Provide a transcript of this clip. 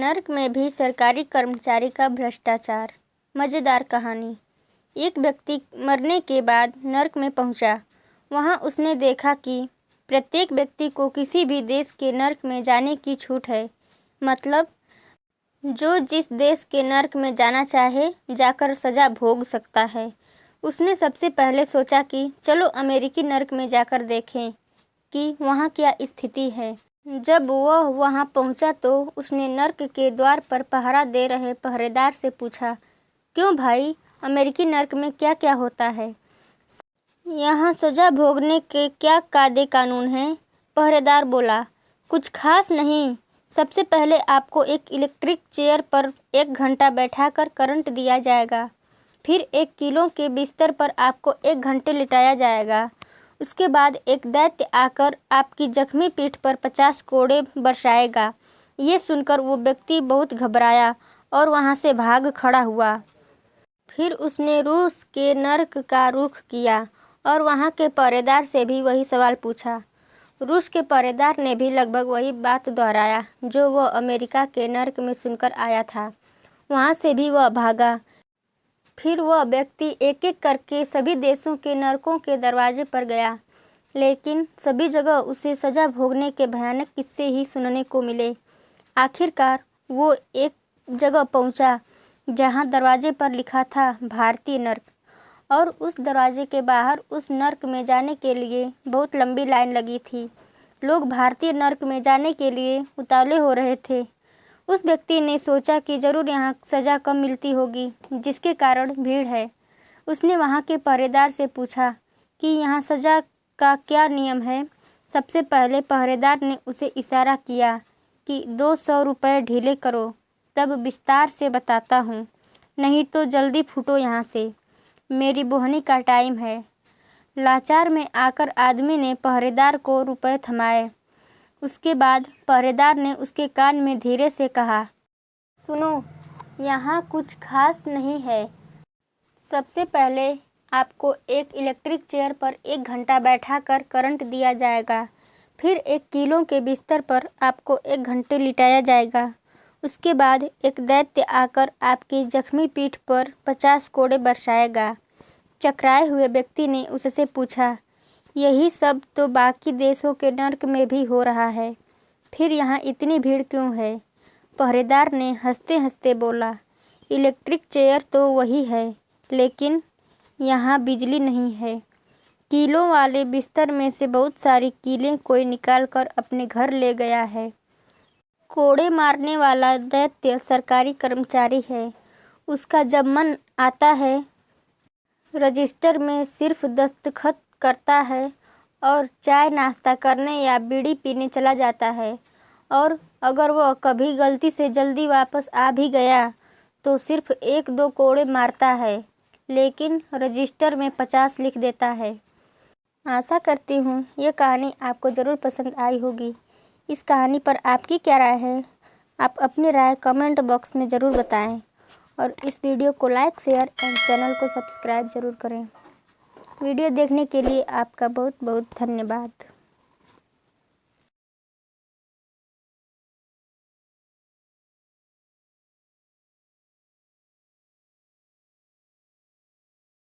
नर्क में भी सरकारी कर्मचारी का भ्रष्टाचार। मज़ेदार कहानी। एक व्यक्ति मरने के बाद नर्क में पहुंचा। वहां उसने देखा कि प्रत्येक व्यक्ति को किसी भी देश के नर्क में जाने की छूट है। मतलब जो जिस देश के नर्क में जाना चाहे जाकर सज़ा भोग सकता है। उसने सबसे पहले सोचा कि चलो अमेरिकी नर्क में जाकर देखें कि वहाँ क्या स्थिति है। जब वह वहां पहुंचा तो उसने नर्क के द्वार पर पहरा दे रहे पहरेदार से पूछा, क्यों भाई, अमेरिकी नर्क में क्या क्या होता है? यहाँ सज़ा भोगने के क्या कायदे कानून हैं? पहरेदार बोला, कुछ खास नहीं। सबसे पहले आपको एक इलेक्ट्रिक चेयर पर 1 घंटा बैठाकर करंट दिया जाएगा। फिर 1 किलो के बिस्तर पर आपको 1 घंटे लिटाया जाएगा। उसके बाद एक दैत्य आकर आपकी जख्मी पीठ पर 50 कोड़े बरसाएगा। ये सुनकर वो व्यक्ति बहुत घबराया और वहाँ से भाग खड़ा हुआ। फिर उसने रूस के नर्क का रुख किया और वहाँ के पहरेदार से भी वही सवाल पूछा। रूस के पहरेदार ने भी लगभग वही बात दोहराया जो वह अमेरिका के नर्क में सुनकर आया था। वहाँ से भी वह भागा। फिर वह व्यक्ति एक एक करके सभी देशों के नरकों के दरवाजे पर गया, लेकिन सभी जगह उसे सज़ा भोगने के भयानक किस्से ही सुनने को मिले। आखिरकार वो एक जगह पहुंचा जहां दरवाजे पर लिखा था भारतीय नर्क, और उस दरवाजे के बाहर उस नर्क में जाने के लिए बहुत लंबी लाइन लगी थी। लोग भारतीय नर्क में जाने के लिए उतावले हो रहे थे। उस व्यक्ति ने सोचा कि ज़रूर यहाँ सज़ा कम मिलती होगी, जिसके कारण भीड़ है। उसने वहाँ के पहरेदार से पूछा कि यहाँ सज़ा का क्या नियम है। सबसे पहले पहरेदार ने उसे इशारा किया कि 200 रुपये ढीले करो, तब विस्तार से बताता हूँ, नहीं तो जल्दी फूटो यहाँ से, मेरी बोहनी का टाइम है। लाचार में आकर आदमी ने पहरेदार को रुपए थमाए। उसके बाद पहरेदार ने उसके कान में धीरे से कहा, सुनो, यहाँ कुछ खास नहीं है। सबसे पहले आपको एक इलेक्ट्रिक चेयर पर 1 घंटा बैठाकर करंट दिया जाएगा। फिर 1 किलो के बिस्तर पर आपको 1 घंटे लिटाया जाएगा। उसके बाद एक दैत्य आकर आपकी जख्मी पीठ पर 50 कोड़े बरसाएगा। चकराए हुए व्यक्ति ने उससे पूछा, यही सब तो बाकी देशों के नर्क में भी हो रहा है, फिर यहाँ इतनी भीड़ क्यों है? पहरेदार ने हंसते हंसते बोला, इलेक्ट्रिक चेयर तो वही है, लेकिन यहाँ बिजली नहीं है। कीलों वाले बिस्तर में से बहुत सारी कीलें कोई निकाल कर अपने घर ले गया है। कोड़े मारने वाला दैत्य सरकारी कर्मचारी है। उसका जब मन आता है रजिस्टर में सिर्फ दस्तखत करता है और चाय नाश्ता करने या बीड़ी पीने चला जाता है। और अगर वह कभी गलती से जल्दी वापस आ भी गया तो सिर्फ 1-2 कोड़े मारता है, लेकिन रजिस्टर में 50 लिख देता है। आशा करती हूँ ये कहानी आपको ज़रूर पसंद आई होगी। इस कहानी पर आपकी क्या राय है? आप अपनी राय कमेंट बॉक्स में ज़रूर बताएं और इस वीडियो को लाइक, शेयर एंड चैनल को सब्सक्राइब ज़रूर करें। वीडियो देखने के लिए आपका बहुत बहुत धन्यवाद।